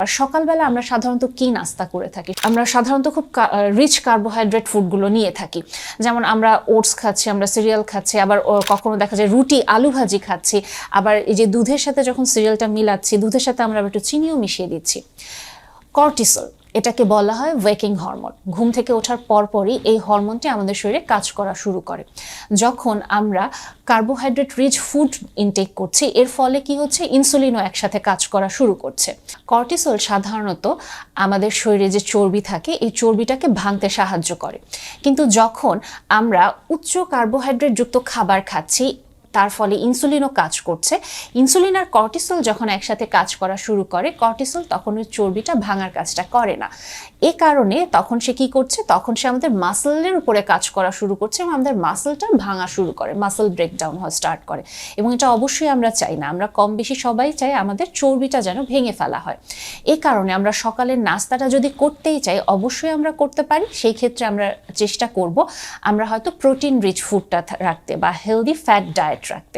আর সকালবেলা আমরা সাধারণত কি নাস্তা করে থাকি? আমরা সাধারণত খুব রিচ কার্বোহাইড্রেট ফুডগুলো নিয়ে থাকি। যেমন আমরা ওটস খাচ্ছি, আমরা সিরিয়াল খাচ্ছি, আবার কখনো দেখা যায় রুটি আলু ভাজি খাচ্ছি, আবার এই যে দুধের সাথে যখন সিরিয়ালটা মিলাচ্ছি, দুধের সাথে আমরা একটু চিনিও মিশিয়ে দিচ্ছি। কর্টিসল, এটাকে বলা হয় ওয়েকিং হরমোন। ঘুম থেকে ওঠার পরপরই এই হরমোনটি আমাদের শরীরে কাজ করা শুরু করে। যখন আমরা কার্বোহাইড্রেট রিচ ফুড ইনটেক করছি, এর ফলে কি হচ্ছে, ইনসুলিনও একসাথে কাজ করা শুরু করছে। কর্টিসল সাধারণত আমাদের শরীরে যে চর্বি থাকে, এই চর্বিটাকে ভাঙতে সাহায্য করে। কিন্তু যখন আমরা উচ্চ কার্বোহাইড্রেট যুক্ত খাবার খাচ্ছি, তার ফলে ইনসুলিনও কাজ করছে। ইনসুলিন আর কর্টিসল যখন একসাথে কাজ করা শুরু করে, কর্টিসল তখন ওই চর্বিটা ভাঙার কাজটা করে না। এ কারণে তখন সে কি করছে, তখন সে আমাদের মাসেলের উপরে কাজ করা শুরু করছে এবং আমাদের মাসেলটা ভাঙা শুরু করে, মাসেল ব্রেকডাউন হওয়া স্টার্ট করে। এবং এটা অবশ্যই আমরা চাই না। আমরা কম বেশি সবাই চাই আমাদের চর্বিটা যেন ভেঙে ফেলা হয়। এ কারণে আমরা সকালের নাস্তাটা যদি করতেই চাই, অবশ্যই আমরা করতে পারি। সেই ক্ষেত্রে আমরা চেষ্টা করব আমরা হয়তো প্রোটিন রিচ ফুডটা রাখতে বা হেলদি ফ্যাট ডায়েট রাখতে।